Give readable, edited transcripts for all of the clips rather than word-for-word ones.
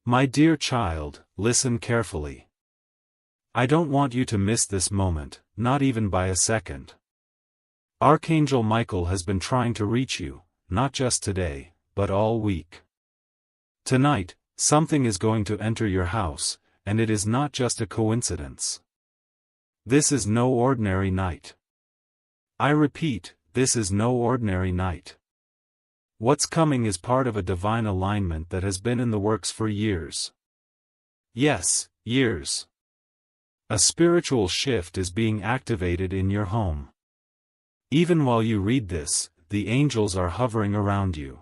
My dear child, listen carefully. I don't want you to miss this moment, not even by a second. Archangel Michael has been trying to reach you, not just today, but all week. Tonight, something is going to enter your house, and it is not just a coincidence. This is no ordinary night. I repeat, this is no ordinary night. What's coming is part of a divine alignment that has been in the works for years. Yes, years. A spiritual shift is being activated in your home. Even while you read this, the angels are hovering around you.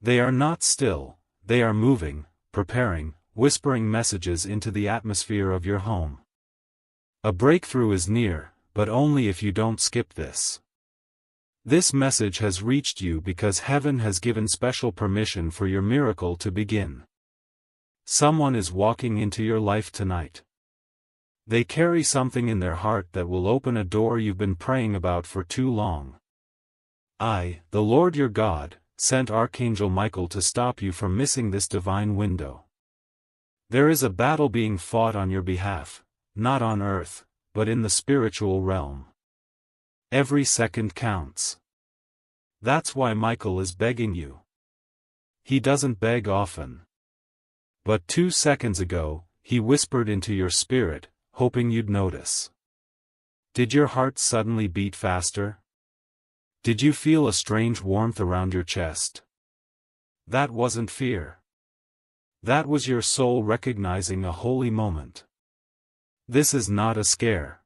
They are not still, they are moving, preparing, whispering messages into the atmosphere of your home. A breakthrough is near, but only if you don't skip this. This message has reached you because heaven has given special permission for your miracle to begin. Someone is walking into your life tonight. They carry something in their heart that will open a door you've been praying about for too long. I, the Lord your God, sent Archangel Michael to stop you from missing this divine window. There is a battle being fought on your behalf, not on earth, but in the spiritual realm. Every second counts. That's why Michael is begging you. He doesn't beg often. But 2 seconds ago, he whispered into your spirit, hoping you'd notice. Did your heart suddenly beat faster? Did you feel a strange warmth around your chest? That wasn't fear. That was your soul recognizing a holy moment. This is not a scare.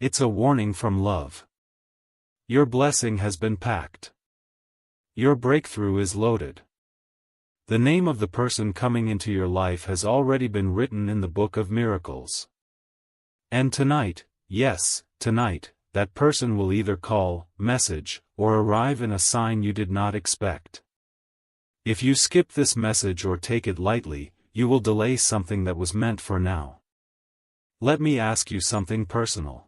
It's a warning from love. Your blessing has been packed. Your breakthrough is loaded. The name of the person coming into your life has already been written in the book of miracles. And tonight, yes, tonight, that person will either call, message, or arrive in a sign you did not expect. If you skip this message or take it lightly, you will delay something that was meant for now. Let me ask you something personal.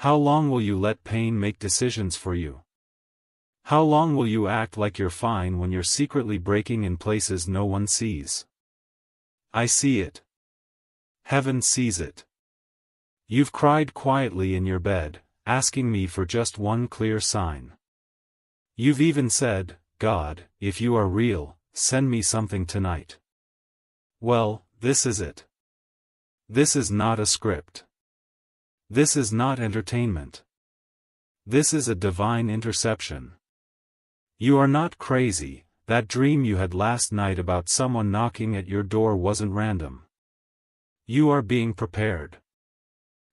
How long will you let pain make decisions for you? How long will you act like you're fine when you're secretly breaking in places no one sees? I see it. Heaven sees it. You've cried quietly in your bed, asking me for just one clear sign. You've even said, God, if you are real, send me something tonight. Well, this is it. This is not a script. This is not entertainment. This is a divine interception. You are not crazy. That dream you had last night about someone knocking at your door wasn't random. You are being prepared.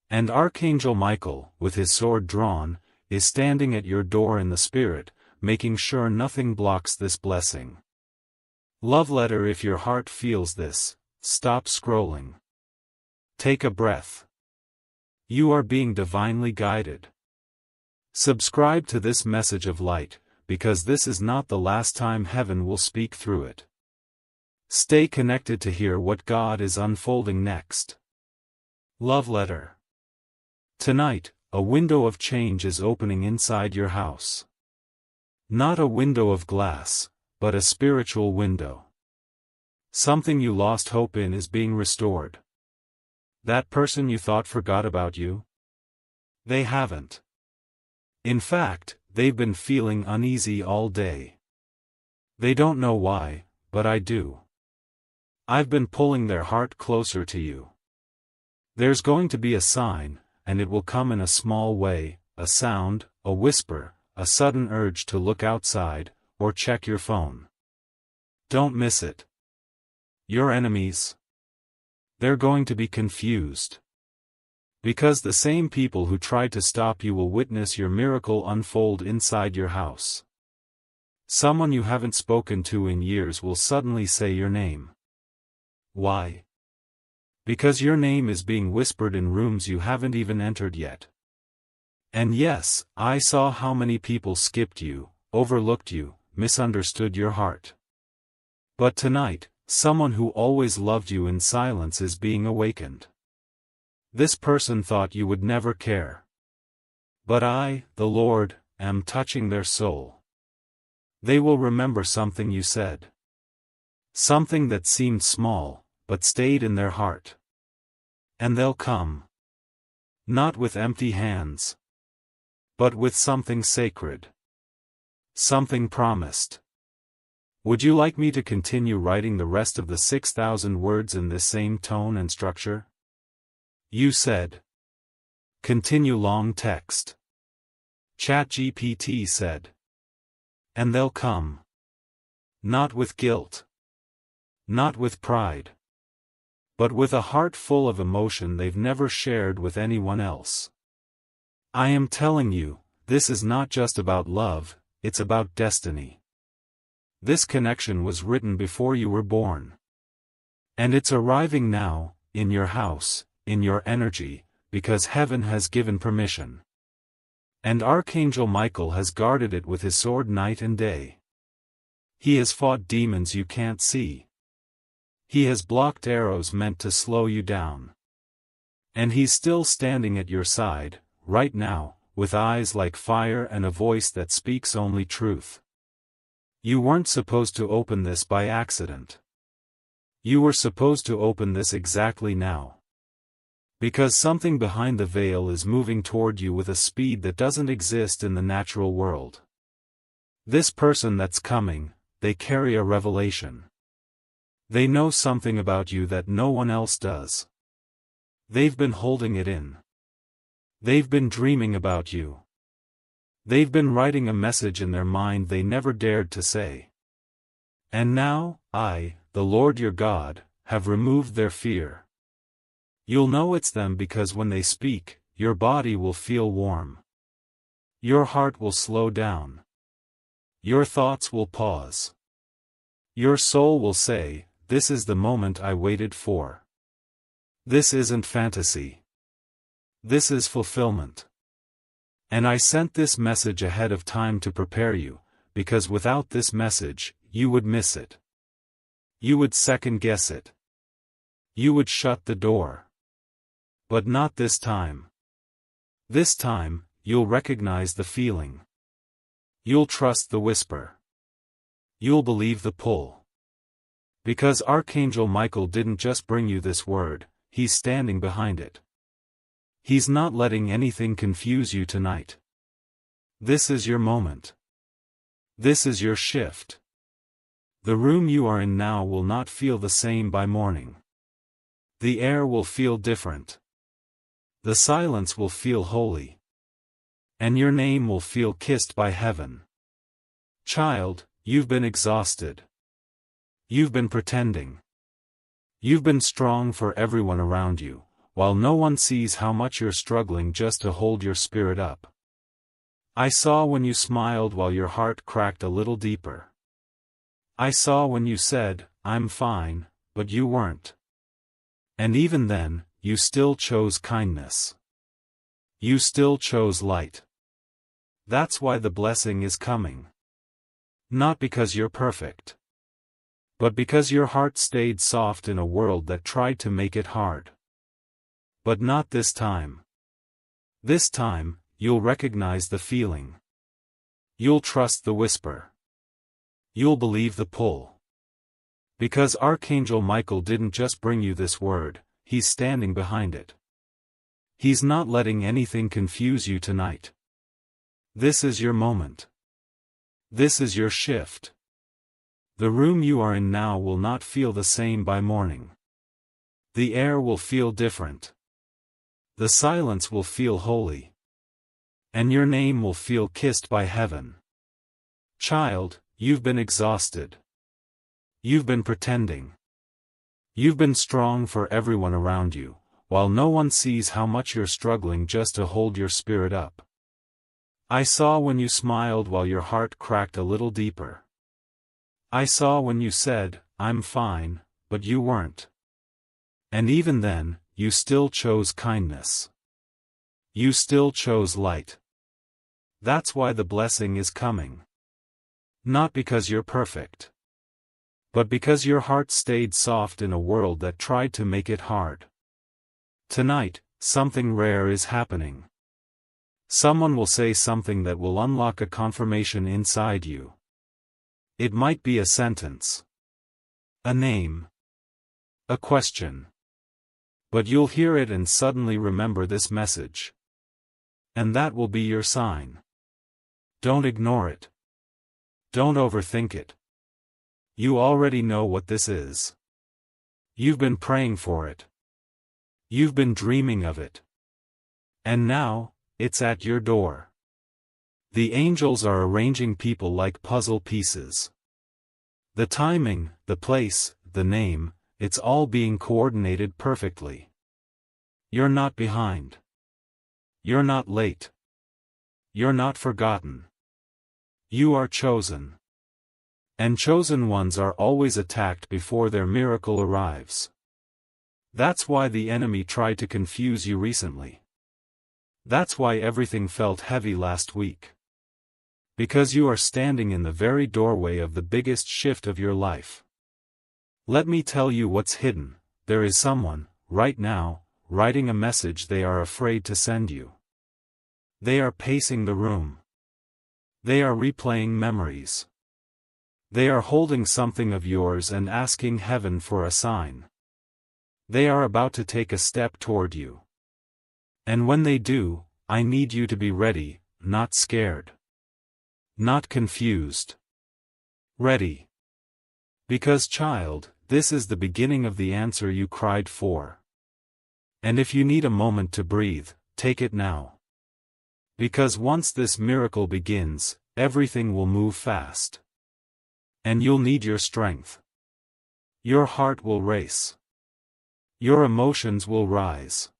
And Archangel Michael, with his sword drawn, is standing at your door in the spirit, making sure nothing blocks this blessing. Love letter. If your heart feels this, stop scrolling. Take a breath. You are being divinely guided. Subscribe to this message of light, because this is not the last time heaven will speak through it. Stay connected to hear what God is unfolding next. Love letter. Tonight, a window of change is opening inside your house. Not a window of glass, but a spiritual window. Something you lost hope in is being restored. That person you thought forgot about you? They haven't. In fact, they've been feeling uneasy all day. They don't know why, but I do. I've been pulling their heart closer to you. There's going to be a sign, and it will come in a small way, a sound, a whisper, a sudden urge to look outside, or check your phone. Don't miss it. Your enemies? They're going to be confused. Because the same people who tried to stop you will witness your miracle unfold inside your house. Someone you haven't spoken to in years will suddenly say your name. Why? Because your name is being whispered in rooms you haven't even entered yet. And yes, I saw how many people skipped you, overlooked you, misunderstood your heart. But tonight, someone who always loved you in silence is being awakened. This person thought you would never care. But I, the Lord, am touching their soul. They will remember something you said. Something that seemed small, but stayed in their heart. And they'll come. Not with empty hands. But with something sacred. Something promised. Would you like me to continue writing the rest of the 6,000 words in this same tone and structure? You said. Continue long text. ChatGPT said. And they'll come. Not with guilt. Not with pride. But with a heart full of emotion they've never shared with anyone else. I am telling you, this is not just about love, it's about destiny. This connection was written before you were born. And it's arriving now, in your house, in your energy, because heaven has given permission. And Archangel Michael has guarded it with his sword night and day. He has fought demons you can't see. He has blocked arrows meant to slow you down. And he's still standing at your side, right now, with eyes like fire and a voice that speaks only truth. You weren't supposed to open this by accident. You were supposed to open this exactly now. Because something behind the veil is moving toward you with a speed that doesn't exist in the natural world. This person that's coming, they carry a revelation. They know something about you that no one else does. They've been holding it in. They've been dreaming about you. They've been writing a message in their mind they never dared to say. And now, I, the Lord your God, have removed their fear. You'll know it's them because when they speak, your body will feel warm. Your heart will slow down. Your thoughts will pause. Your soul will say, this is the moment I waited for. This isn't fantasy. This is fulfillment. And I sent this message ahead of time to prepare you, because without this message, you would miss it. You would second guess it. You would shut the door. But not this time. This time, you'll recognize the feeling. You'll trust the whisper. You'll believe the pull. Because Archangel Michael didn't just bring you this word, he's standing behind it. He's not letting anything confuse you tonight. This is your moment. This is your shift. The room you are in now will not feel the same by morning. The air will feel different. The silence will feel holy. And your name will feel kissed by heaven. Child, you've been exhausted. You've been pretending. You've been strong for everyone around you, while no one sees how much you're struggling just to hold your spirit up. I saw when you smiled while your heart cracked a little deeper. I saw when you said, I'm fine, but you weren't. And even then, you still chose kindness. You still chose light. That's why the blessing is coming. Not because you're perfect. But because your heart stayed soft in a world that tried to make it hard. But not this time. This time, you'll recognize the feeling. You'll trust the whisper. You'll believe the pull. Because Archangel Michael didn't just bring you this word, he's standing behind it. He's not letting anything confuse you tonight. This is your moment. This is your shift. The room you are in now will not feel the same by morning. The air will feel different. The silence will feel holy. And your name will feel kissed by heaven. Child, you've been exhausted. You've been pretending. You've been strong for everyone around you, while no one sees how much you're struggling just to hold your spirit up. I saw when you smiled while your heart cracked a little deeper. I saw when you said, I'm fine, but you weren't. And even then, you still chose kindness. You still chose light. That's why the blessing is coming. Not because you're perfect. But because your heart stayed soft in a world that tried to make it hard. Tonight, something rare is happening. Someone will say something that will unlock a confirmation inside you. It might be a sentence. A name. A question. But you'll hear it and suddenly remember this message. And that will be your sign. Don't ignore it. Don't overthink it. You already know what this is. You've been praying for it. You've been dreaming of it. And now, it's at your door. The angels are arranging people like puzzle pieces. The timing, the place, the name, it's all being coordinated perfectly. You're not behind. You're not late. You're not forgotten. You are chosen. And chosen ones are always attacked before their miracle arrives. That's why the enemy tried to confuse you recently. That's why everything felt heavy last week. Because you are standing in the very doorway of the biggest shift of your life. Let me tell you what's hidden. There is someone, right now, writing a message they are afraid to send you. They are pacing the room. They are replaying memories. They are holding something of yours and asking heaven for a sign. They are about to take a step toward you. And when they do, I need you to be ready, not scared. Not confused. Ready. Because, child, this is the beginning of the answer you cried for. And if you need a moment to breathe, take it now. Because once this miracle begins, everything will move fast. And you'll need your strength. Your heart will race. Your emotions will rise.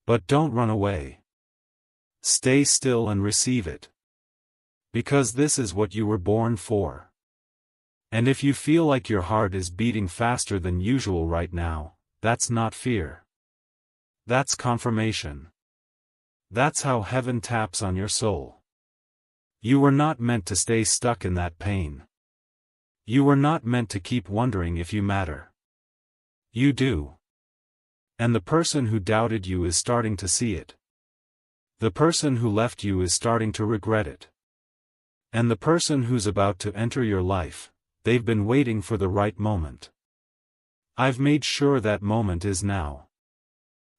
But don't run away. Stay still and receive it. Because this is what you were born for. And if you feel like your heart is beating faster than usual right now, that's not fear. That's confirmation. That's how heaven taps on your soul. You were not meant to stay stuck in that pain. You were not meant to keep wondering if you matter. You do. And the person who doubted you is starting to see it. The person who left you is starting to regret it. And the person who's about to enter your life, they've been waiting for the right moment. I've made sure that moment is now.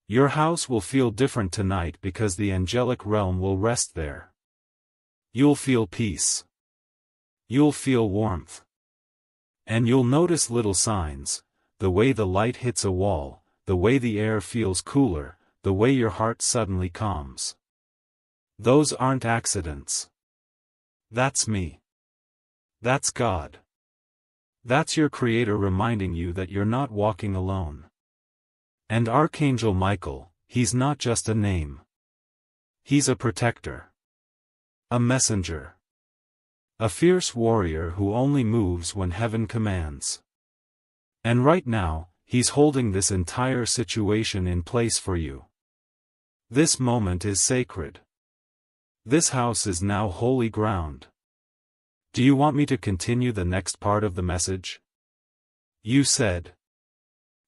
Your house will feel different tonight because the angelic realm will rest there. You'll feel peace. You'll feel warmth. And you'll notice little signs, the way the light hits a wall, the way the air feels cooler, the way your heart suddenly calms. Those aren't accidents. That's me. That's God. That's your Creator reminding you that you're not walking alone. And Archangel Michael, he's not just a name. He's a protector. A messenger. A fierce warrior who only moves when heaven commands. And right now, he's holding this entire situation in place for you. This moment is sacred. This house is now holy ground. Do you want me to continue the next part of the message? You said.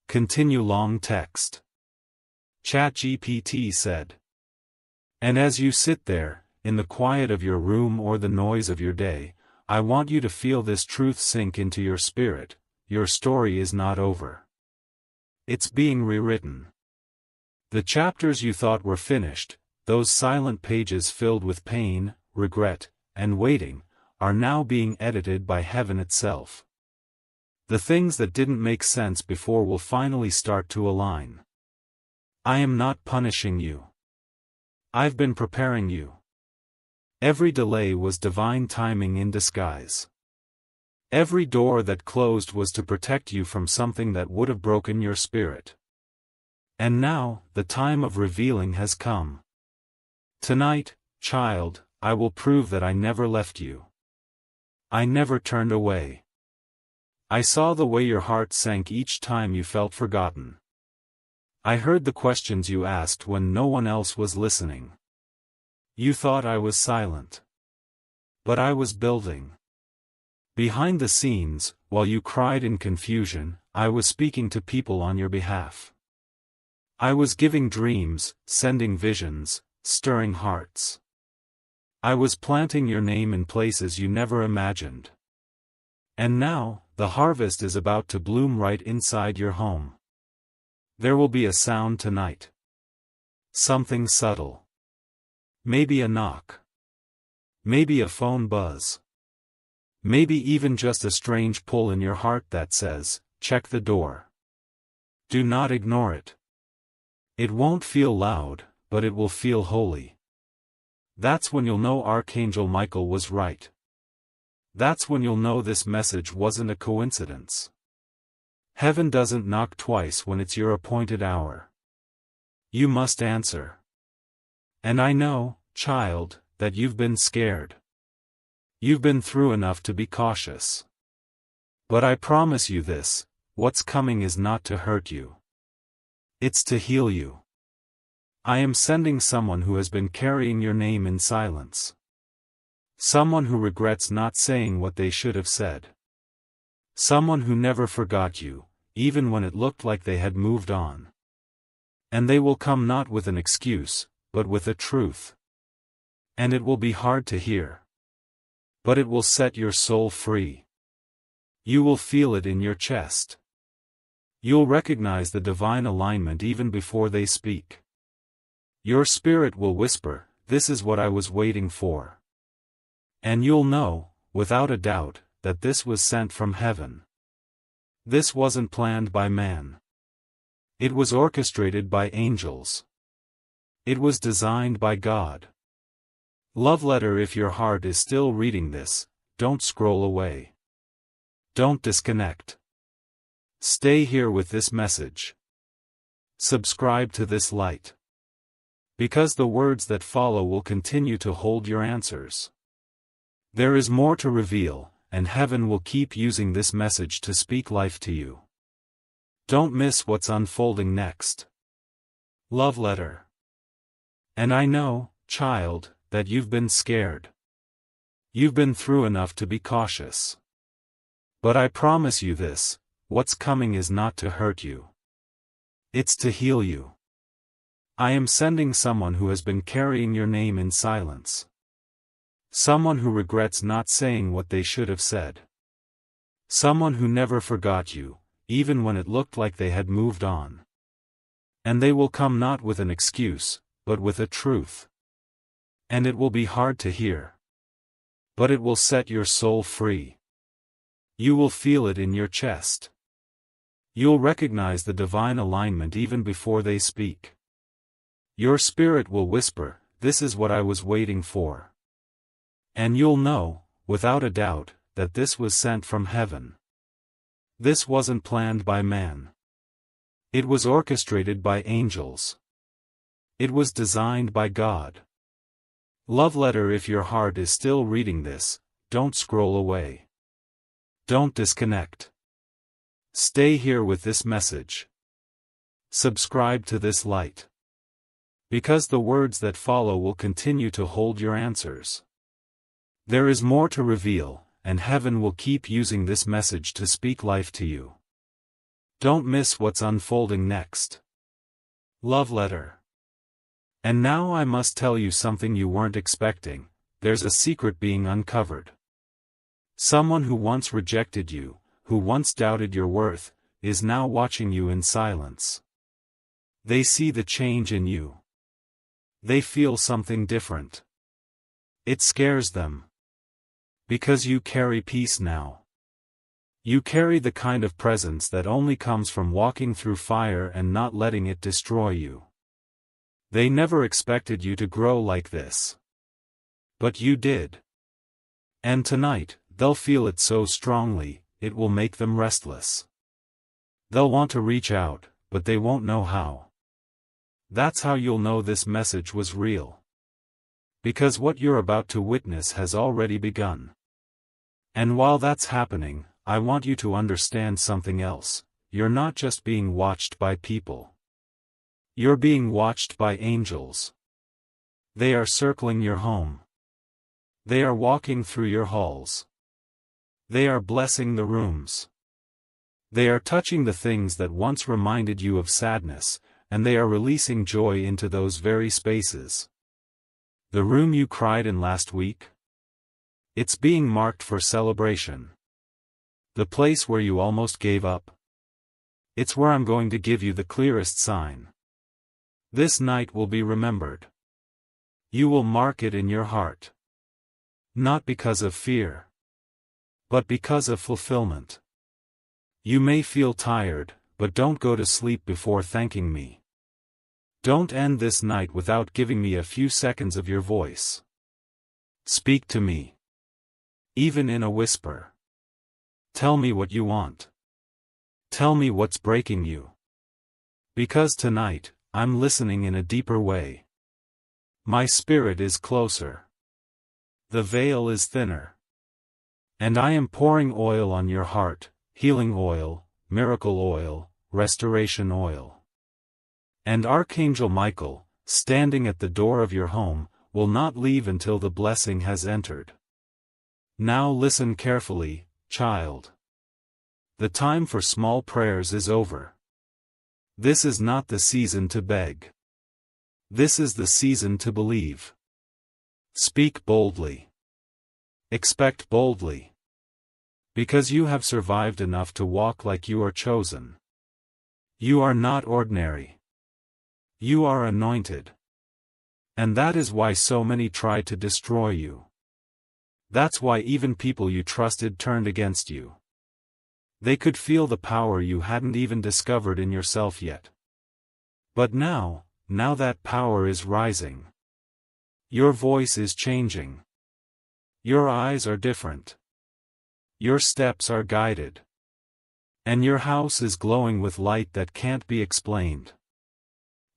Continue long text. ChatGPT said. And as you sit there, in the quiet of your room or the noise of your day, I want you to feel this truth sink into your spirit. Your story is not over. It's being rewritten. The chapters you thought were finished, those silent pages filled with pain, regret, and waiting, are now being edited by heaven itself. The things that didn't make sense before will finally start to align. I am not punishing you. I've been preparing you. Every delay was divine timing in disguise. Every door that closed was to protect you from something that would have broken your spirit. And now, the time of revealing has come. Tonight, child, I will prove that I never left you. I never turned away. I saw the way your heart sank each time you felt forgotten. I heard the questions you asked when no one else was listening. You thought I was silent. But I was building. Behind the scenes, while you cried in confusion, I was speaking to people on your behalf. I was giving dreams, sending visions, stirring hearts. I was planting your name in places you never imagined. And now, the harvest is about to bloom right inside your home. There will be a sound tonight. Something subtle. Maybe a knock. Maybe a phone buzz. Maybe even just a strange pull in your heart that says, check the door. Do not ignore it. It won't feel loud, but it will feel holy. That's when you'll know Archangel Michael was right. That's when you'll know this message wasn't a coincidence. Heaven doesn't knock twice when it's your appointed hour. You must answer. And I know, child, that you've been scared. You've been through enough to be cautious. But I promise you this, what's coming is not to hurt you. It's to heal you. I am sending someone who has been carrying your name in silence. Someone who regrets not saying what they should have said. Someone who never forgot you, even when it looked like they had moved on. And they will come not with an excuse, but with a truth. And it will be hard to hear. But it will set your soul free. You will feel it in your chest. You'll recognize the divine alignment even before they speak. Your spirit will whisper, "This is what I was waiting for." And you'll know, without a doubt, that this was sent from heaven. This wasn't planned by man. It was orchestrated by angels. It was designed by God. Love letter, if your heart is still reading this, don't scroll away. Don't disconnect. Stay here with this message. Subscribe to this light. Because the words that follow will continue to hold your answers. There is more to reveal, and heaven will keep using this message to speak life to you. Don't miss what's unfolding next. Love letter. And I know, child, that you've been scared. You've been through enough to be cautious. But I promise you this, what's coming is not to hurt you. It's to heal you. I am sending someone who has been carrying your name in silence. Someone who regrets not saying what they should have said. Someone who never forgot you, even when it looked like they had moved on. And they will come not with an excuse, but with a truth. And it will be hard to hear. But it will set your soul free. You will feel it in your chest. You'll recognize the divine alignment even before they speak. Your spirit will whisper, "This is what I was waiting for." And you'll know, without a doubt, that this was sent from heaven. This wasn't planned by man. It was orchestrated by angels. It was designed by God. Love letter, if your heart is still reading this, don't scroll away. Don't disconnect. Stay here with this message. Subscribe to this light. Because the words that follow will continue to hold your answers. There is more to reveal, and heaven will keep using this message to speak life to you. Don't miss what's unfolding next. Love letter. And now I must tell you something you weren't expecting. There's a secret being uncovered. Someone who once rejected you, who once doubted your worth, is now watching you in silence. They see the change in you. They feel something different. It scares them. Because you carry peace now. You carry the kind of presence that only comes from walking through fire and not letting it destroy you. They never expected you to grow like this. But you did. And tonight, they'll feel it so strongly, it will make them restless. They'll want to reach out, but they won't know how. That's how you'll know this message was real. Because what you're about to witness has already begun. And while that's happening, I want you to understand something else. You're not just being watched by people. You're being watched by angels. They are circling your home. They are walking through your halls. They are blessing the rooms. They are touching the things that once reminded you of sadness, and they are releasing joy into those very spaces. The room you cried in last week? It's being marked for celebration. The place where you almost gave up? It's where I'm going to give you the clearest sign. This night will be remembered. You will mark it in your heart. Not because of fear, but because of fulfillment. You may feel tired, but don't go to sleep before thanking me. Don't end this night without giving me a few seconds of your voice. Speak to me. Even in a whisper. Tell me what you want. Tell me what's breaking you. Because tonight, I'm listening in a deeper way. My spirit is closer. The veil is thinner. And I am pouring oil on your heart, healing oil, miracle oil, restoration oil. And Archangel Michael, standing at the door of your home, will not leave until the blessing has entered. Now listen carefully, child. The time for small prayers is over. This is not the season to beg. This is the season to believe. Speak boldly. Expect boldly. Because you have survived enough to walk like you are chosen. You are not ordinary. You are anointed. And that is why so many tried to destroy you. That's why even people you trusted turned against you. They could feel the power you hadn't even discovered in yourself yet. But now that power is rising. Your voice is changing. Your eyes are different. Your steps are guided. And your house is glowing with light that can't be explained.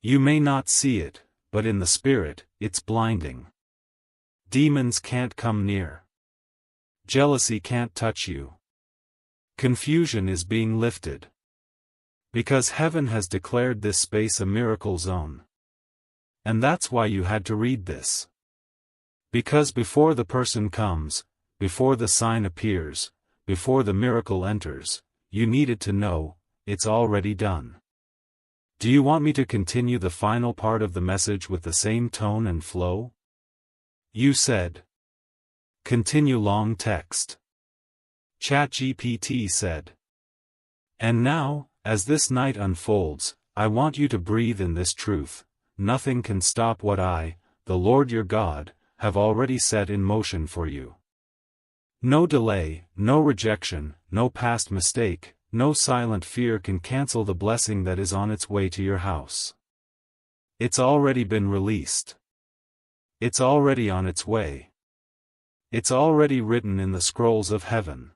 You may not see it, but in the spirit, it's blinding. Demons can't come near. Jealousy can't touch you. Confusion is being lifted. Because heaven has declared this space a miracle zone. And that's why you had to read this. Because before the person comes, before the sign appears, before the miracle enters, you needed to know, it's already done. Do you want me to continue the final part of the message with the same tone and flow? You said. Continue long text. ChatGPT said. And now, as this night unfolds, I want you to breathe in this truth. Nothing can stop what I, the Lord your God, have already set in motion for you. No delay, no rejection, no past mistake, no silent fear can cancel the blessing that is on its way to your house. It's already been released. It's already on its way. It's already written in the scrolls of heaven.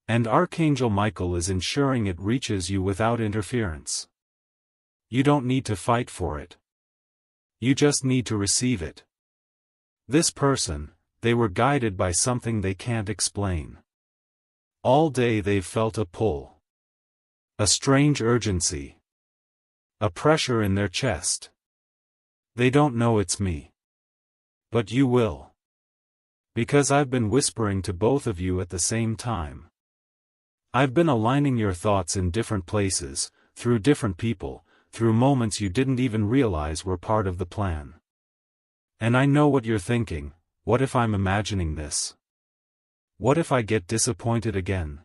And Archangel Michael is ensuring it reaches you without interference. You don't need to fight for it. You just need to receive it. This person, they were guided by something they can't explain. All day they've felt a pull. A strange urgency. A pressure in their chest. They don't know it's me. But you will. Because I've been whispering to both of you at the same time. I've been aligning your thoughts in different places, through different people, through moments you didn't even realize were part of the plan. And I know what you're thinking. What if I'm imagining this? What if I get disappointed again?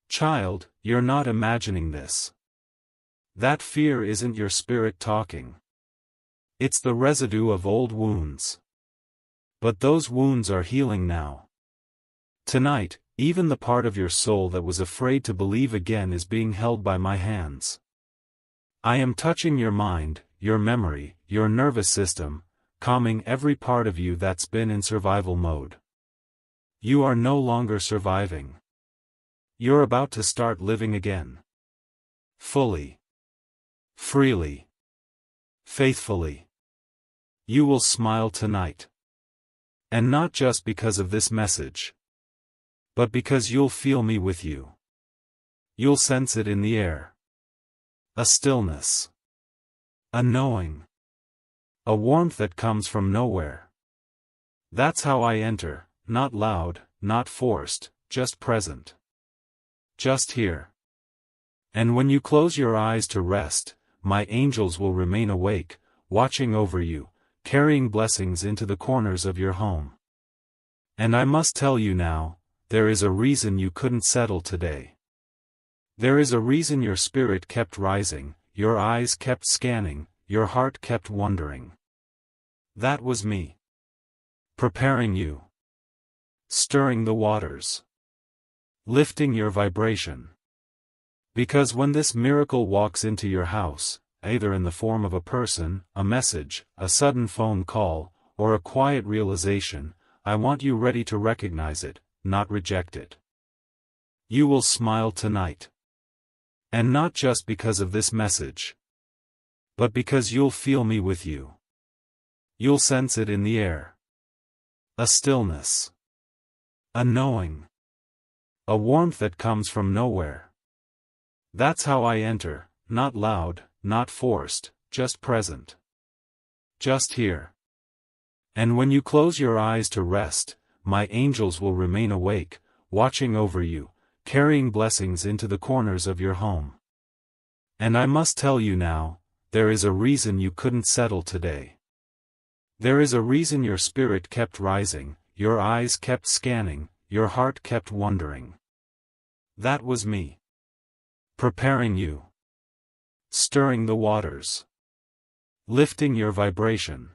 Child, you're not imagining this. That fear isn't your spirit talking. It's the residue of old wounds. But those wounds are healing now. Tonight, even the part of your soul that was afraid to believe again is being held by my hands. I am touching your mind, your memory, your nervous system, calming every part of you that's been in survival mode. You are no longer surviving. You're about to start living again. Fully. Freely. Faithfully. You will smile tonight. And not just because of this message. But because you'll feel me with you. You'll sense it in the air. A stillness. A knowing. A warmth that comes from nowhere. That's how I enter. Not loud, not forced, just present. Just here. And when you close your eyes to rest, my angels will remain awake, watching over you, carrying blessings into the corners of your home. And I must tell you now, there is a reason you couldn't settle today. There is a reason your spirit kept rising, your eyes kept scanning, your heart kept wondering. That was me. Preparing you. Stirring the waters. Lifting your vibration. Because when this miracle walks into your house, either in the form of a person, a message, a sudden phone call, or a quiet realization, I want you ready to recognize it, not reject it. You will smile tonight. And not just because of this message, but because you'll feel me with you. You'll sense it in the air. A stillness. A knowing. A warmth that comes from nowhere. That's how I enter, not loud, not forced, just present. Just here. And when you close your eyes to rest, my angels will remain awake, watching over you, carrying blessings into the corners of your home. And I must tell you now, there is a reason you couldn't settle today. There is a reason your spirit kept rising, your eyes kept scanning, your heart kept wondering. That was me. Preparing you. Stirring the waters. Lifting your vibration.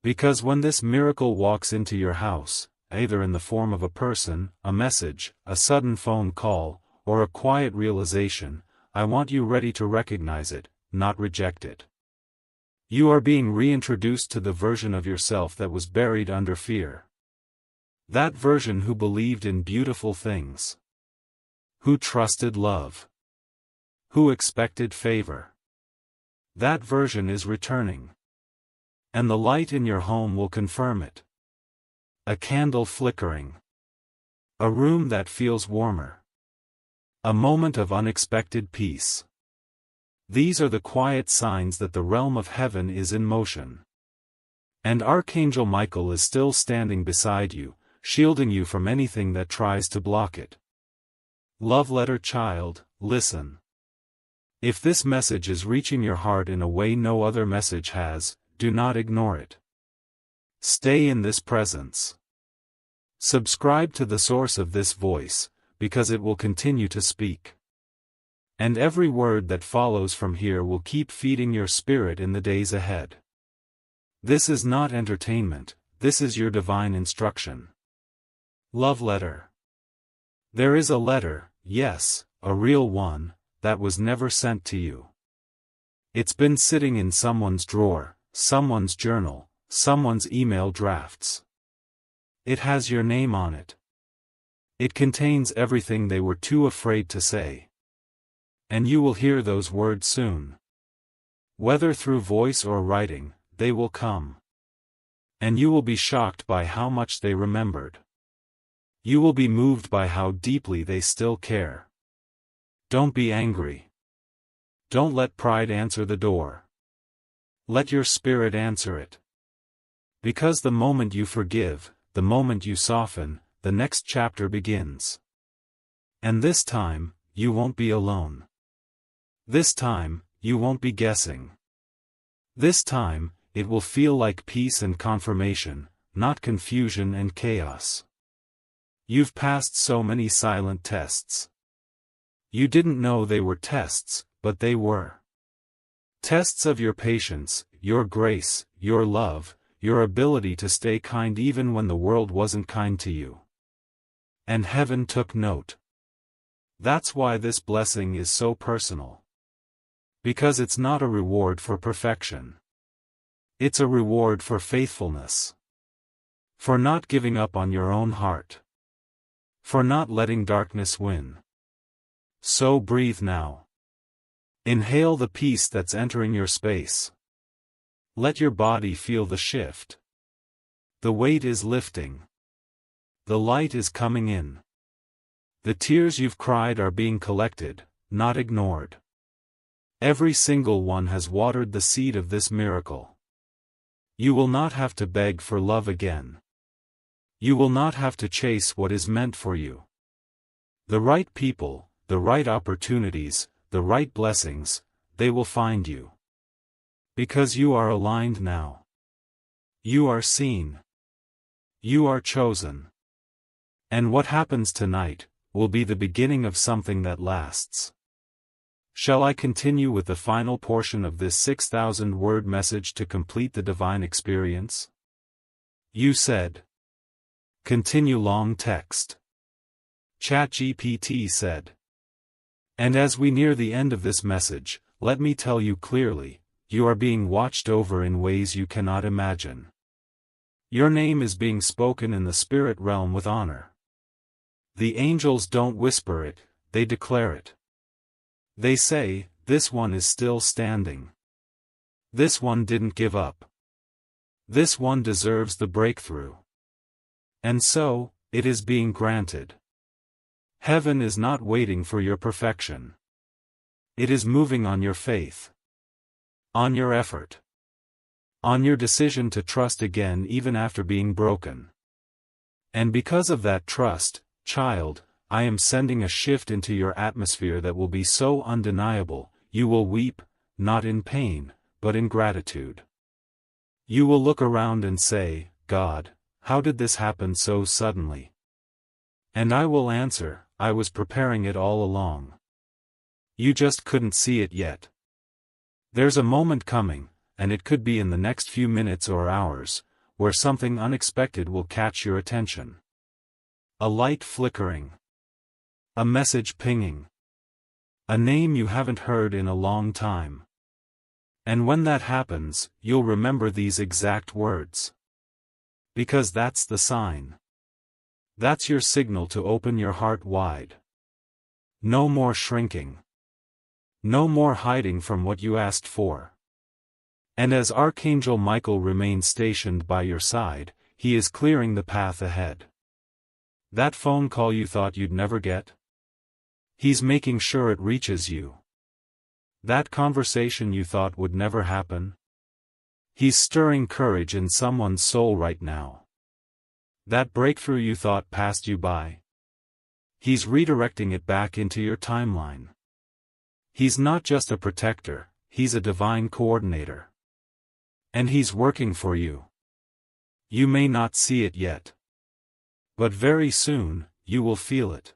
Because when this miracle walks into your house, either in the form of a person, a message, a sudden phone call, or a quiet realization, I want you ready to recognize it, not reject it. You are being reintroduced to the version of yourself that was buried under fear. That version who believed in beautiful things. Who trusted love. Who expected favor. That version is returning. And the light in your home will confirm it. A candle flickering. A room that feels warmer. A moment of unexpected peace. These are the quiet signs that the realm of heaven is in motion. And Archangel Michael is still standing beside you, shielding you from anything that tries to block it. Love letter child, listen. If this message is reaching your heart in a way no other message has, do not ignore it. Stay in this presence. Subscribe to the source of this voice, because it will continue to speak. And every word that follows from here will keep feeding your spirit in the days ahead. This is not entertainment, this is your divine instruction. Love letter. There is a letter, yes, a real one, that was never sent to you. It's been sitting in someone's drawer, someone's journal, someone's email drafts. It has your name on it. It contains everything they were too afraid to say. And you will hear those words soon. Whether through voice or writing, they will come. And you will be shocked by how much they remembered. You will be moved by how deeply they still care. Don't be angry. Don't let pride answer the door. Let your spirit answer it. Because the moment you forgive, the moment you soften, the next chapter begins. And this time, you won't be alone. This time, you won't be guessing. This time, it will feel like peace and confirmation, not confusion and chaos. You've passed so many silent tests. You didn't know they were tests, but they were. Tests of your patience, your grace, your love, your ability to stay kind even when the world wasn't kind to you. And heaven took note. That's why this blessing is so personal. Because it's not a reward for perfection. It's a reward for faithfulness. For not giving up on your own heart. For not letting darkness win. So breathe now. Inhale the peace that's entering your space. Let your body feel the shift. The weight is lifting. The light is coming in. The tears you've cried are being collected, not ignored. Every single one has watered the seed of this miracle. You will not have to beg for love again. You will not have to chase what is meant for you. The right people, the right opportunities, the right blessings, they will find you. Because you are aligned now. You are seen. You are chosen. And what happens tonight will be the beginning of something that lasts. Shall I continue with the final portion of this 6,000-word message to complete the divine experience? You said. Continue long text. ChatGPT said. And as we near the end of this message, let me tell you clearly, you are being watched over in ways you cannot imagine. Your name is being spoken in the spirit realm with honor. The angels don't whisper it, they declare it. They say, this one is still standing. This one didn't give up. This one deserves the breakthrough. And so, it is being granted. Heaven is not waiting for your perfection. It is moving on your faith. On your effort. On your decision to trust again even after being broken. And because of that trust, child, I am sending a shift into your atmosphere that will be so undeniable, you will weep, not in pain, but in gratitude. You will look around and say, God, how did this happen so suddenly? And I will answer, I was preparing it all along. You just couldn't see it yet. There's a moment coming, and it could be in the next few minutes or hours, where something unexpected will catch your attention. A light flickering. A message pinging. A name you haven't heard in a long time. And when that happens, you'll remember these exact words. Because that's the sign. That's your signal to open your heart wide. No more shrinking. No more hiding from what you asked for. And as Archangel Michael remains stationed by your side, he is clearing the path ahead. That phone call you thought you'd never get? He's making sure it reaches you. That conversation you thought would never happen? He's stirring courage in someone's soul right now. That breakthrough you thought passed you by? He's redirecting it back into your timeline. He's not just a protector, he's a divine coordinator. And he's working for you. You may not see it yet. But very soon, you will feel it.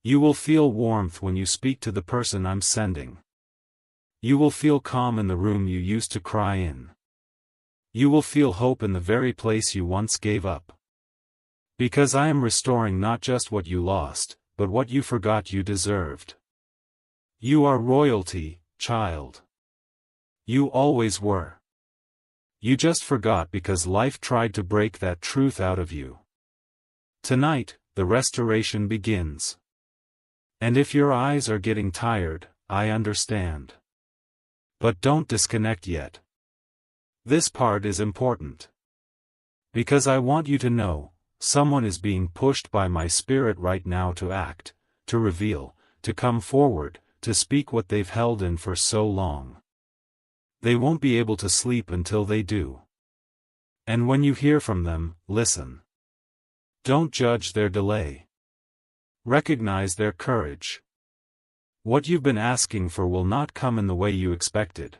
You will feel warmth when you speak to the person I'm sending. You will feel calm in the room you used to cry in. You will feel hope in the very place you once gave up. Because I am restoring not just what you lost, but what you forgot you deserved. You are royalty, child. You always were. You just forgot because life tried to break that truth out of you. Tonight, the restoration begins. And if your eyes are getting tired, I understand. But don't disconnect yet. This part is important. Because I want you to know, someone is being pushed by my spirit right now to act, to reveal, to come forward, to speak what they've held in for so long. They won't be able to sleep until they do. And when you hear from them, listen. Don't judge their delay. Recognize their courage. What you've been asking for will not come in the way you expected.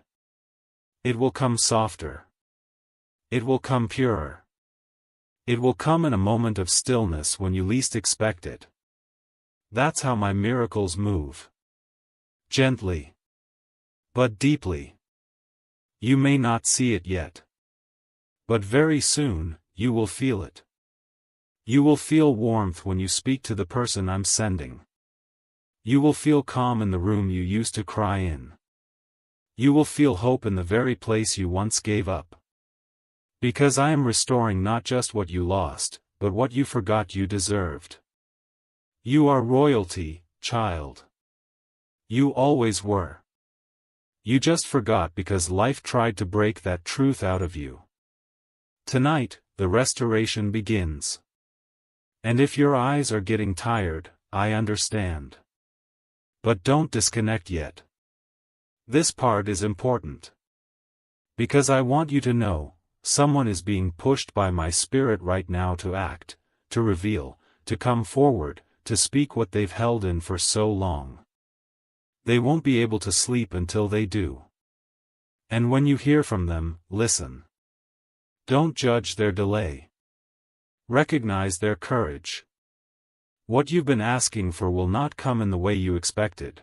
It will come softer. It will come purer. It will come in a moment of stillness when you least expect it. That's how my miracles move. Gently. But deeply. You may not see it yet. But very soon, you will feel it. You will feel warmth when you speak to the person I'm sending. You will feel calm in the room you used to cry in. You will feel hope in the very place you once gave up. Because I am restoring not just what you lost, but what you forgot you deserved. You are royalty, child. You always were. You just forgot because life tried to break that truth out of you. Tonight, the restoration begins. And if your eyes are getting tired, I understand. But don't disconnect yet. This part is important. Because I want you to know, someone is being pushed by my spirit right now to act, to reveal, to come forward, to speak what they've held in for so long. They won't be able to sleep until they do. And when you hear from them, listen. Don't judge their delay. Recognize their courage. What you've been asking for will not come in the way you expected.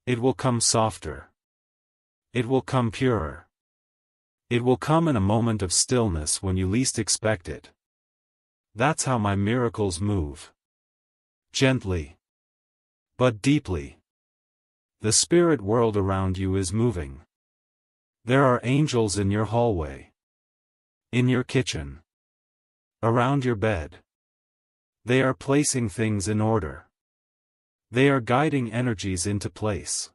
It will come softer. It will come purer. It will come in a moment of stillness when you least expect it. That's how my miracles move. Gently. But deeply. The spirit world around you is moving. There are angels in your hallway. In your kitchen. Around your bed. They are placing things in order. They are guiding energies into place.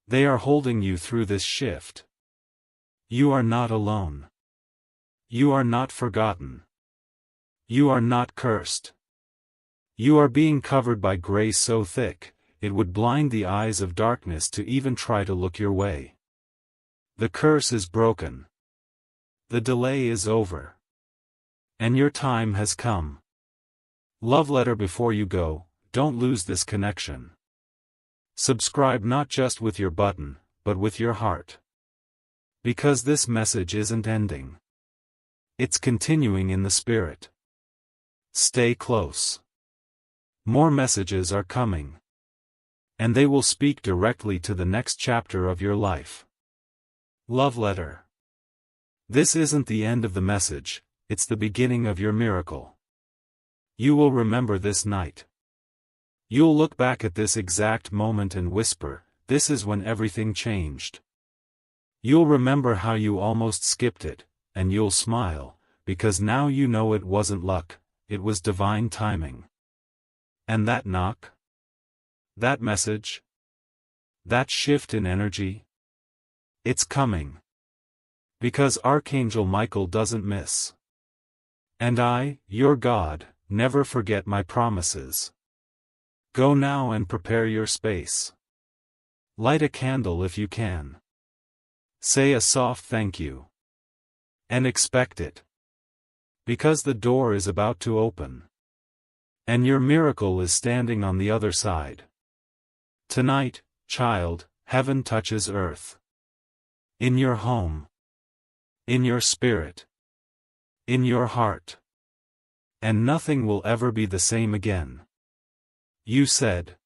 They are holding you through this shift. You are not alone. You are not forgotten. You are not cursed. You are being covered by grace so thick, it would blind the eyes of darkness to even try to look your way. The curse is broken. The delay is over. And your time has come. Love letter before you go, don't lose this connection. Subscribe not just with your button, but with your heart. Because this message isn't ending. It's continuing in the spirit. Stay close. More messages are coming. And they will speak directly to the next chapter of your life. Love letter. This isn't the end of the message, it's the beginning of your miracle. You will remember this night. You'll look back at this exact moment and whisper, this is when everything changed. You'll remember how you almost skipped it, and you'll smile, because now you know it wasn't luck, it was divine timing. And that knock? That message? That shift in energy? It's coming. Because Archangel Michael doesn't miss. And I, your God, never forget my promises. Go now and prepare your space. Light a candle if you can. Say a soft thank you. And expect it. Because the door is about to open. And your miracle is standing on the other side. Tonight, child, heaven touches earth. In your home. In your spirit. In your heart. And nothing will ever be the same again. You said.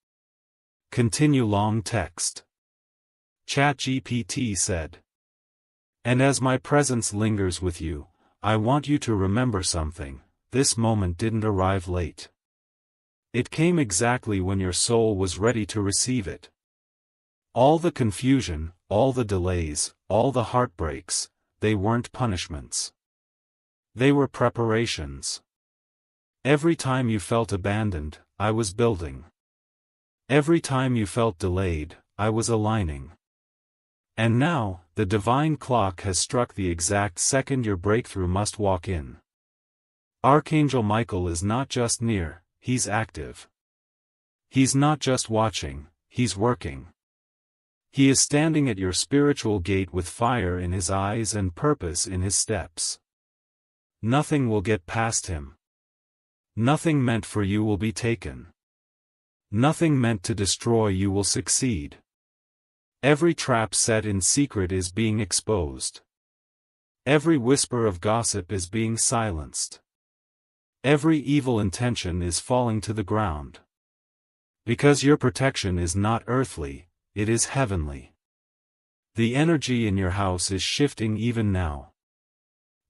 Continue long text. ChatGPT said. And as my presence lingers with you, I want you to remember something, this moment didn't arrive late. It came exactly when your soul was ready to receive it. All the confusion, all the delays, all the heartbreaks, they weren't punishments. They were preparations. Every time you felt abandoned, I was building. Every time you felt delayed, I was aligning. And now, the divine clock has struck the exact second your breakthrough must walk in. Archangel Michael is not just near, he's active. He's not just watching, he's working. He is standing at your spiritual gate with fire in his eyes and purpose in his steps. Nothing will get past him. Nothing meant for you will be taken. Nothing meant to destroy you will succeed. Every trap set in secret is being exposed. Every whisper of gossip is being silenced. Every evil intention is falling to the ground. Because your protection is not earthly, it is heavenly. The energy in your house is shifting even now.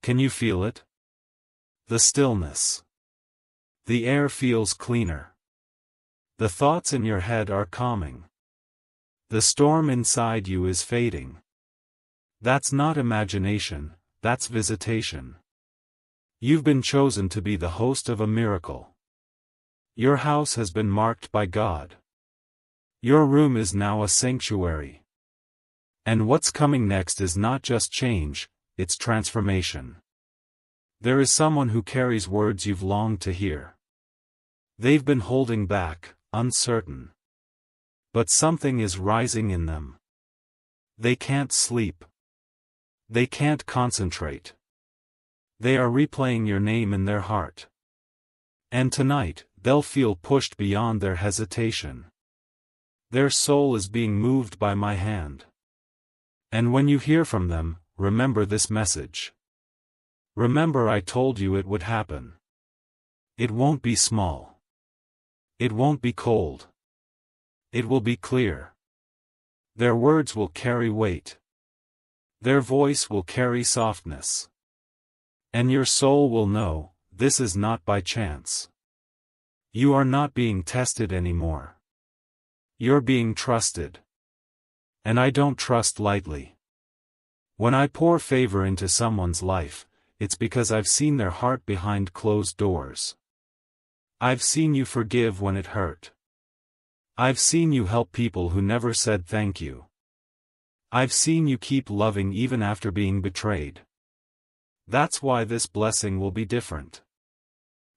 Can you feel it? The stillness. The air feels cleaner. The thoughts in your head are calming. The storm inside you is fading. That's not imagination, that's visitation. You've been chosen to be the host of a miracle. Your house has been marked by God. Your room is now a sanctuary. And what's coming next is not just change, it's transformation. There is someone who carries words you've longed to hear. They've been holding back, uncertain. But something is rising in them. They can't sleep. They can't concentrate. They are replaying your name in their heart. And tonight, they'll feel pushed beyond their hesitation. Their soul is being moved by my hand. And when you hear from them, remember this message. Remember I told you it would happen. It won't be small. It won't be cold. It will be clear. Their words will carry weight. Their voice will carry softness. And your soul will know, this is not by chance. You are not being tested anymore. You're being trusted. And I don't trust lightly. When I pour favor into someone's life, it's because I've seen their heart behind closed doors. I've seen you forgive when it hurt. I've seen you help people who never said thank you. I've seen you keep loving even after being betrayed. That's why this blessing will be different.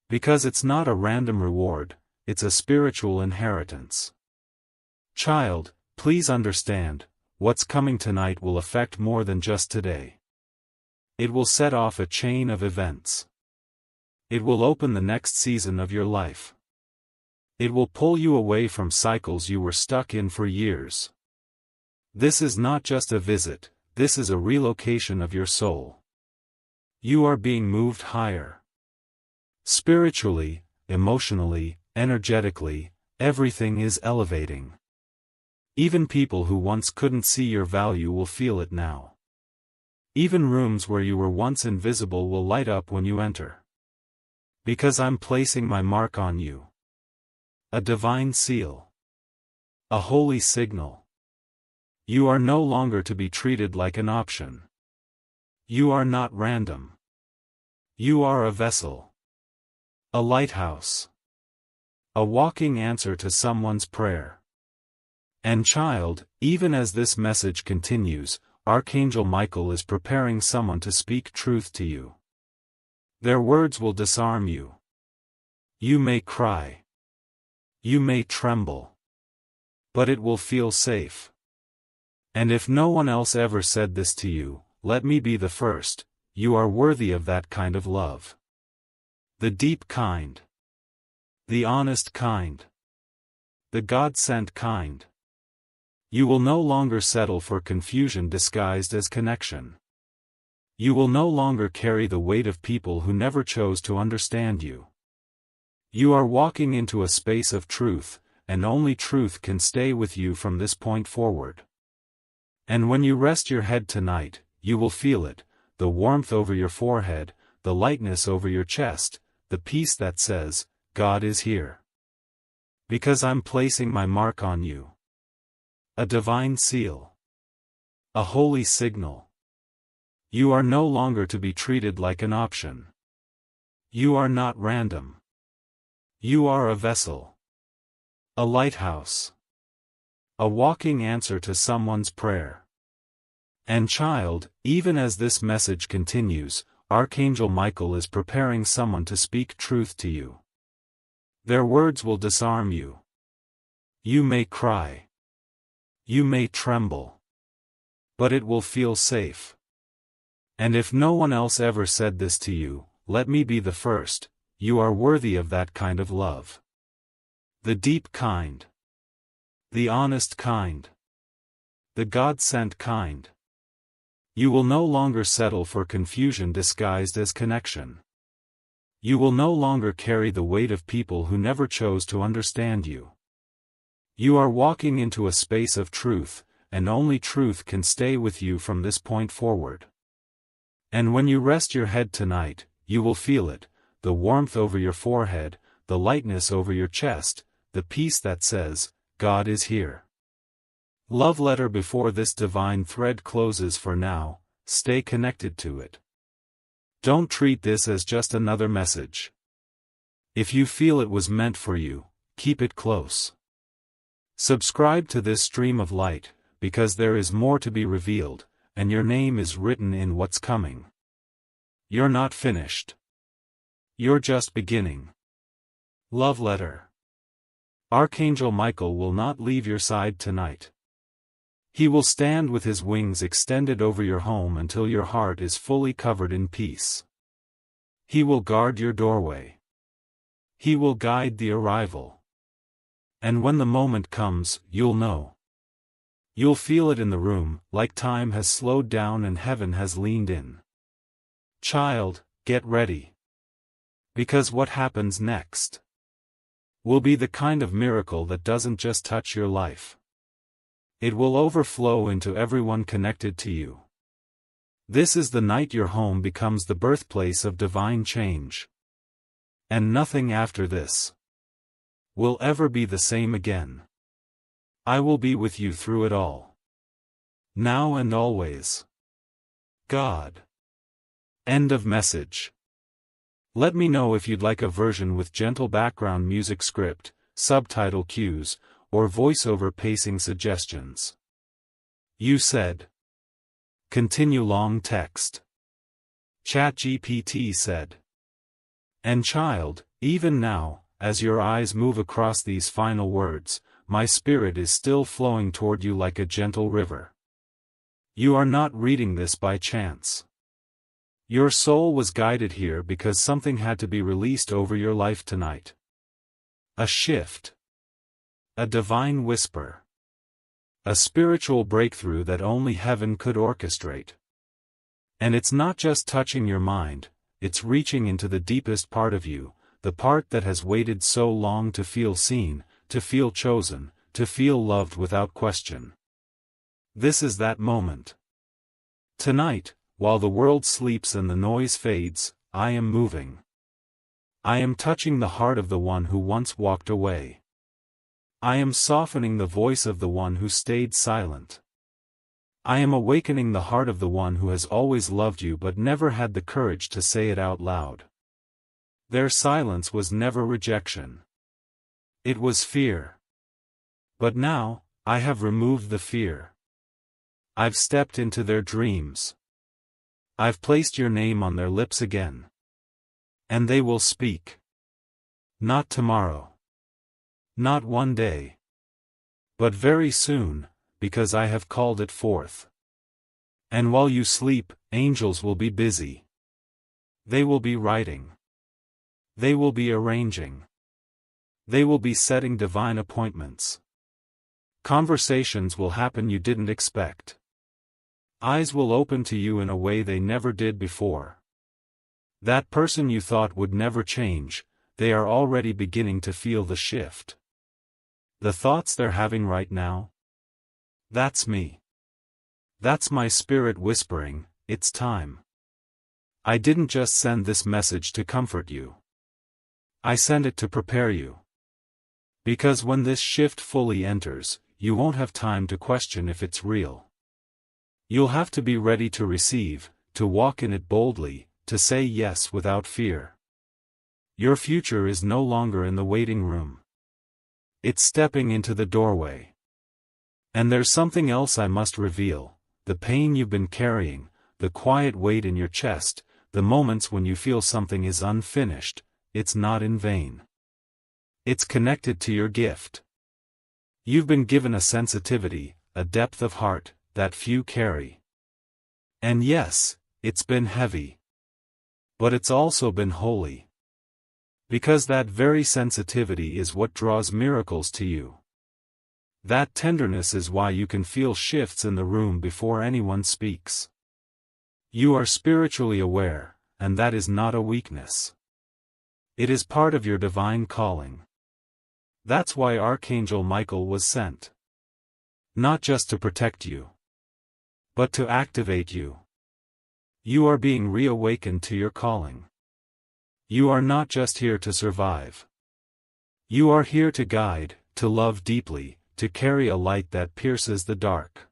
Because it's not a random reward, it's a spiritual inheritance. Child, please understand, what's coming tonight will affect more than just today. It will set off a chain of events. It will open the next season of your life. It will pull you away from cycles you were stuck in for years. This is not just a visit, this is a relocation of your soul. You are being moved higher. Spiritually, emotionally, energetically, everything is elevating. Even people who once couldn't see your value will feel it now. Even rooms where you were once invisible will light up when you enter. Because I'm placing my mark on you. A divine seal. A holy signal. You are no longer to be treated like an option. You are not random. You are a vessel. A lighthouse. A walking answer to someone's prayer. And child, even as this message continues, Archangel Michael is preparing someone to speak truth to you. Their words will disarm you. You may cry. You may tremble. But it will feel safe. And if no one else ever said this to you, let me be the first, you are worthy of that kind of love. The deep kind. The honest kind. The God-sent kind. You will no longer settle for confusion disguised as connection. You will no longer carry the weight of people who never chose to understand you. You are walking into a space of truth, and only truth can stay with you from this point forward. And when you rest your head tonight, you will feel it, the warmth over your forehead, the lightness over your chest, the peace that says, God is here. Because I'm placing my mark on you. A divine seal. A holy signal. You are no longer to be treated like an option. You are not random. You are a vessel. A lighthouse. A walking answer to someone's prayer. And child, even as this message continues, Archangel Michael is preparing someone to speak truth to you. Their words will disarm you. You may cry. You may tremble. But it will feel safe. And if no one else ever said this to you, let me be the first, you are worthy of that kind of love. The deep kind. The honest kind. The God-sent kind. You will no longer settle for confusion disguised as connection. You will no longer carry the weight of people who never chose to understand you. You are walking into a space of truth, and only truth can stay with you from this point forward. And when you rest your head tonight, you will feel it, the warmth over your forehead, the lightness over your chest, the peace that says, God is here. Love letter before this divine thread closes for now, stay connected to it. Don't treat this as just another message. If you feel it was meant for you, keep it close. Subscribe to this stream of light, because there is more to be revealed, and your name is written in what's coming. You're not finished. You're just beginning. Love letter. Archangel Michael will not leave your side tonight. He will stand with his wings extended over your home until your heart is fully covered in peace. He will guard your doorway. He will guide the arrival. And when the moment comes, you'll know. You'll feel it in the room, like time has slowed down and heaven has leaned in. Child, get ready. Because what happens next will be the kind of miracle that doesn't just touch your life. It will overflow into everyone connected to you. This is the night your home becomes the birthplace of divine change. And nothing after this will ever be the same again. I will be with you through it all. Now and always. God. End of message. Let me know if you'd like a version with gentle background music, script, subtitle cues, or voiceover pacing suggestions. You said. Continue long text. ChatGPT said. And child, even now, as your eyes move across these final words, my spirit is still flowing toward you like a gentle river. You are not reading this by chance. Your soul was guided here because something had to be released over your life tonight. A shift. A divine whisper. A spiritual breakthrough that only heaven could orchestrate. And it's not just touching your mind, it's reaching into the deepest part of you, the part that has waited so long to feel seen, to feel chosen, to feel loved without question. This is that moment. Tonight, while the world sleeps and the noise fades, I am moving. I am touching the heart of the one who once walked away. I am softening the voice of the one who stayed silent. I am awakening the heart of the one who has always loved you but never had the courage to say it out loud. Their silence was never rejection. It was fear. But now, I have removed the fear. I've stepped into their dreams. I've placed your name on their lips again. And they will speak. Not tomorrow. Not one day. But very soon, because I have called it forth. And while you sleep, angels will be busy. They will be writing. They will be arranging. They will be setting divine appointments. Conversations will happen you didn't expect. Eyes will open to you in a way they never did before. That person you thought would never change, they are already beginning to feel the shift. The thoughts they're having right now? That's me. That's my spirit whispering, it's time. I didn't just send this message to comfort you. I sent it to prepare you. Because when this shift fully enters, you won't have time to question if it's real. You'll have to be ready to receive, to walk in it boldly, to say yes without fear. Your future is no longer in the waiting room. It's stepping into the doorway. And there's something else I must reveal, the pain you've been carrying, the quiet weight in your chest, the moments when you feel something is unfinished, it's not in vain. It's connected to your gift. You've been given a sensitivity, a depth of heart, that few carry. And yes, it's been heavy. But it's also been holy. Because that very sensitivity is what draws miracles to you. That tenderness is why you can feel shifts in the room before anyone speaks. You are spiritually aware, and that is not a weakness. It is part of your divine calling. That's why Archangel Michael was sent. Not just to protect you, but to activate you. You are being reawakened to your calling. You are not just here to survive. You are here to guide, to love deeply, to carry a light that pierces the dark.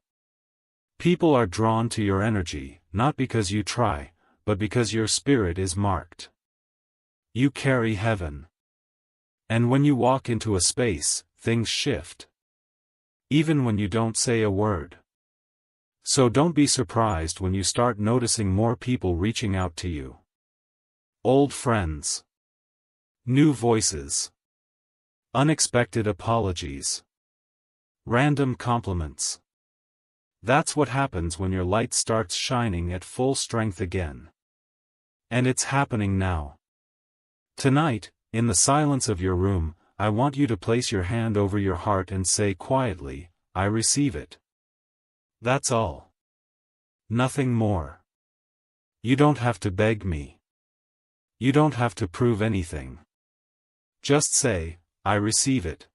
People are drawn to your energy, not because you try, but because your spirit is marked. You carry heaven. And when you walk into a space, things shift. Even when you don't say a word. So don't be surprised when you start noticing more people reaching out to you. Old friends. New voices. Unexpected apologies. Random compliments. That's what happens when your light starts shining at full strength again. And it's happening now. Tonight, in the silence of your room, I want you to place your hand over your heart and say quietly, I receive it. That's all. Nothing more. You don't have to beg me. You don't have to prove anything. Just say, I receive it.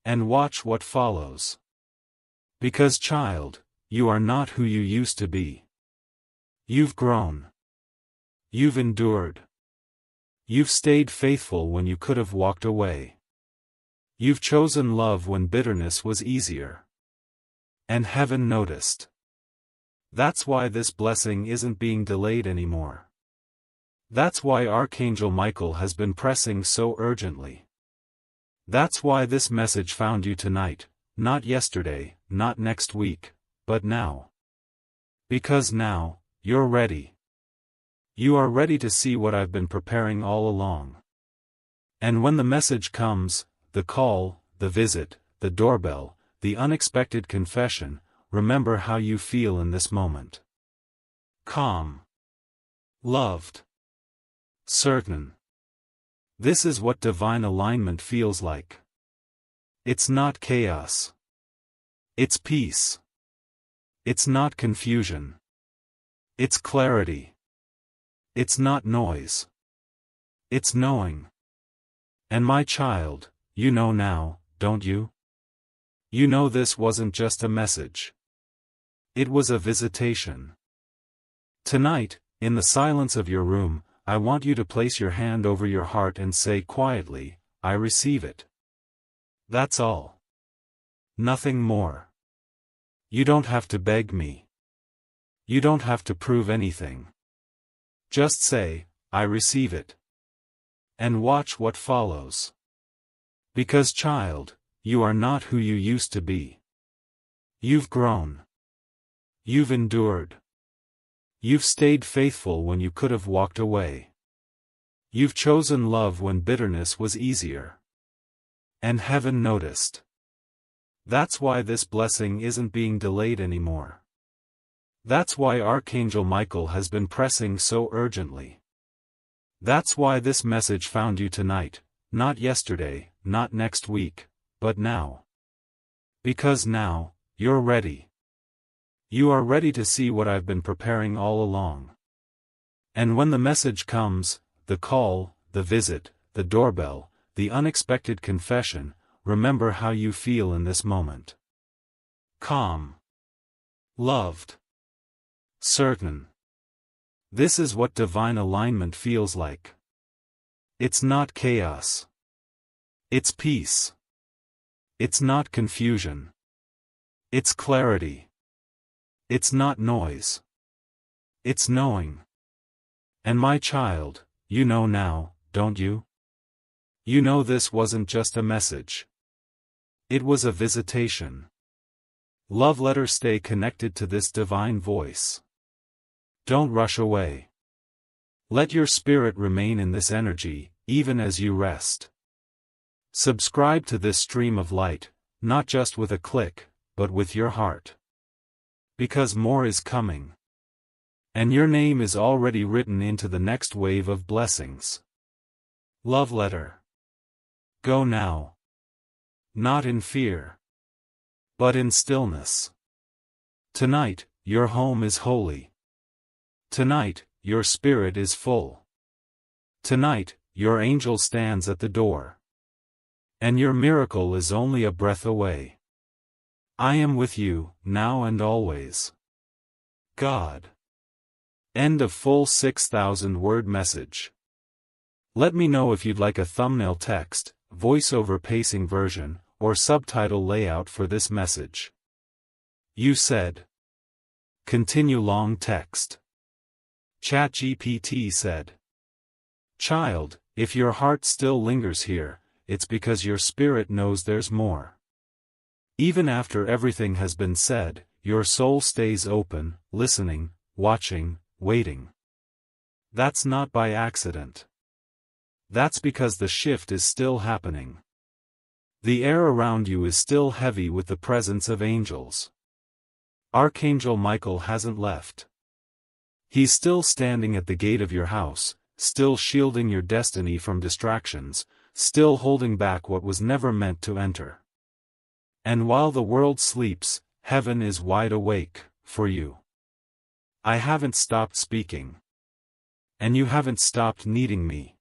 And watch what follows. Because, child, you are not who you used to be. You've grown. You've endured. You've stayed faithful when you could have walked away. You've chosen love when bitterness was easier. And heaven noticed. That's why this blessing isn't being delayed anymore. That's why Archangel Michael has been pressing so urgently. That's why this message found you tonight, not yesterday, not next week, but now. Because now, you're ready. You are ready to see what I've been preparing all along. And when the message comes, the call, the visit, the doorbell, the unexpected confession, remember how you feel in this moment. Calm. Loved. Certain. This is what divine alignment feels like. It's not chaos. It's peace. It's not confusion. It's clarity. It's not noise. It's knowing. And my child, you know now, don't you? You know this wasn't just a message. It was a visitation. Tonight, in the silence of your room, I want you to place your hand over your heart and say quietly, I receive it. That's all. Nothing more. You don't have to beg me. You don't have to prove anything. Just say, I receive it. And watch what follows. Because, child, you are not who you used to be. You've grown. You've endured. You've stayed faithful when you could have walked away. You've chosen love when bitterness was easier. And heaven noticed. That's why this blessing isn't being delayed anymore. That's why Archangel Michael has been pressing so urgently. That's why this message found you tonight, not yesterday, not next week, but now. Because now, you're ready. You are ready to see what I've been preparing all along. And when the message comes, the call, the visit, the doorbell, the unexpected confession, remember how you feel in this moment. Calm. Loved. Certain. This is what divine alignment feels like. It's not chaos. It's peace. It's not confusion. It's clarity. It's not noise. It's knowing. And my child, you know now, don't you? You know this wasn't just a message. It was a visitation. Love letter, stay connected to this divine voice. Don't rush away. Let your spirit remain in this energy, even as you rest. Subscribe to this stream of light, not just with a click, but with your heart. Because more is coming. And your name is already written into the next wave of blessings. Love letter. Go now. Not in fear, but in stillness. Tonight, your home is holy. Tonight, your spirit is full. Tonight, your angel stands at the door. And your miracle is only a breath away. I am with you, now and always. God. End of full 6,000-word message. Let me know if you'd like a thumbnail text, voiceover pacing version, or subtitle layout for this message. You said. Continue long text. ChatGPT said. Child, if your heart still lingers here, it's because your spirit knows there's more. Even after everything has been said, your soul stays open, listening, watching, waiting. That's not by accident. That's because the shift is still happening. The air around you is still heavy with the presence of angels. Archangel Michael hasn't left. He's still standing at the gate of your house, still shielding your destiny from distractions, still holding back what was never meant to enter. And while the world sleeps, heaven is wide awake, for you. I haven't stopped speaking. And you haven't stopped needing me.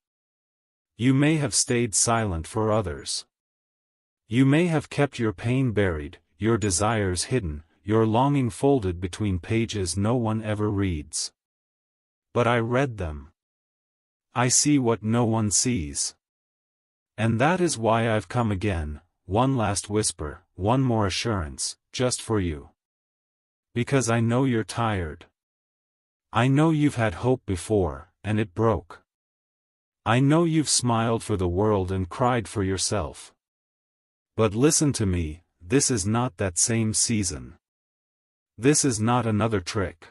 You may have stayed silent for others. You may have kept your pain buried, your desires hidden, your longing folded between pages no one ever reads. But I read them. I see what no one sees. And that is why I've come again, one last whisper, one more assurance, just for you. Because I know you're tired. I know you've had hope before, and it broke. I know you've smiled for the world and cried for yourself. But listen to me, this is not that same season. This is not another trick.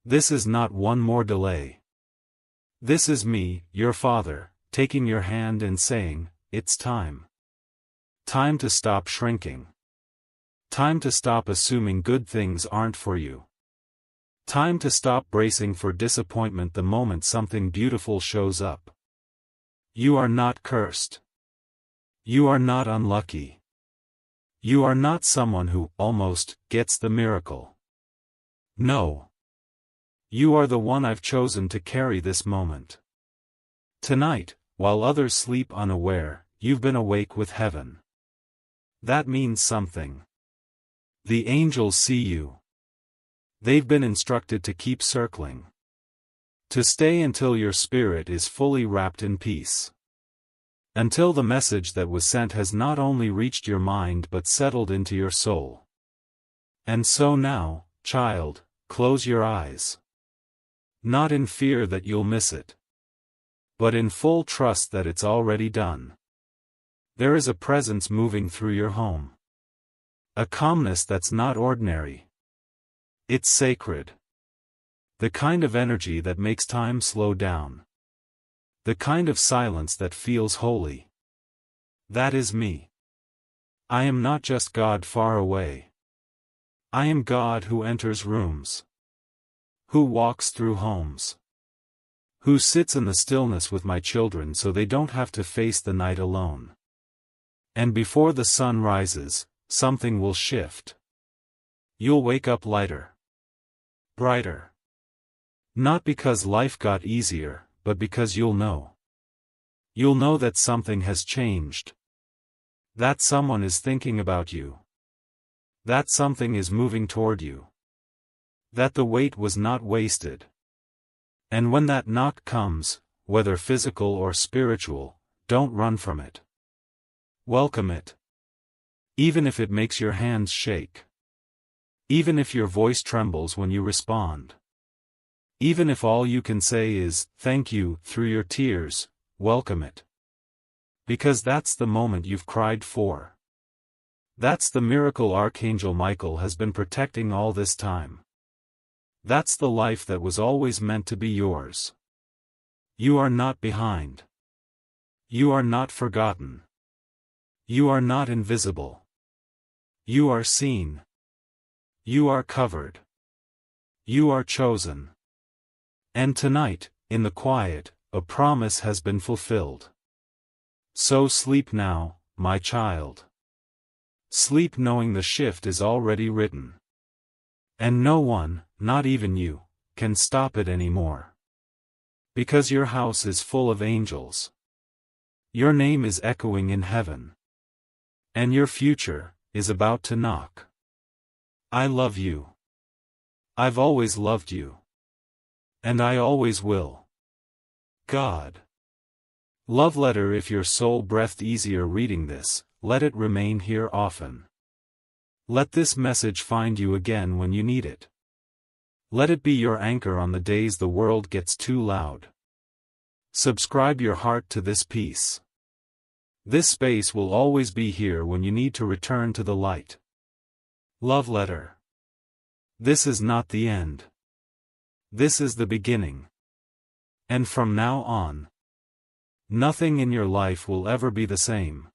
This is not one more delay. This is me, your father, taking your hand and saying, it's time. Time to stop shrinking. Time to stop assuming good things aren't for you. Time to stop bracing for disappointment the moment something beautiful shows up. You are not cursed. You are not unlucky. You are not someone who, almost, gets the miracle. No. You are the one I've chosen to carry this moment. Tonight, while others sleep unaware, you've been awake with heaven. That means something. The angels see you. They've been instructed to keep circling. To stay until your spirit is fully wrapped in peace. Until the message that was sent has not only reached your mind but settled into your soul. And so now, child, close your eyes. Not in fear that you'll miss it, but in full trust that it's already done. There is a presence moving through your home. A calmness that's not ordinary. It's sacred. The kind of energy that makes time slow down. The kind of silence that feels holy. That is me. I am not just God far away. I am God who enters rooms. Who walks through homes. Who sits in the stillness with my children so they don't have to face the night alone. And before the sun rises, something will shift. You'll wake up lighter. Brighter. Not because life got easier, but because you'll know. You'll know that something has changed. That someone is thinking about you. That something is moving toward you. That the wait was not wasted. And when that knock comes, whether physical or spiritual, don't run from it. Welcome it. Even if it makes your hands shake. Even if your voice trembles when you respond. Even if all you can say is, thank you, through your tears, welcome it. Because that's the moment you've cried for. That's the miracle Archangel Michael has been protecting all this time. That's the life that was always meant to be yours. You are not behind. You are not forgotten. You are not invisible. You are seen. You are covered. You are chosen. And tonight, in the quiet, a promise has been fulfilled. So sleep now, my child. Sleep knowing the shift is already written. And no one, not even you, can stop it anymore. Because your house is full of angels. Your name is echoing in heaven. And your future is about to knock. I love you. I've always loved you. And I always will. God. Love letter. If your soul breathed easier reading this, let it remain here often. Let this message find you again when you need it. Let it be your anchor on the days the world gets too loud. Subscribe your heart to this piece. This space will always be here when you need to return to the light. Love letter. This is not the end. This is the beginning. And from now on, nothing in your life will ever be the same.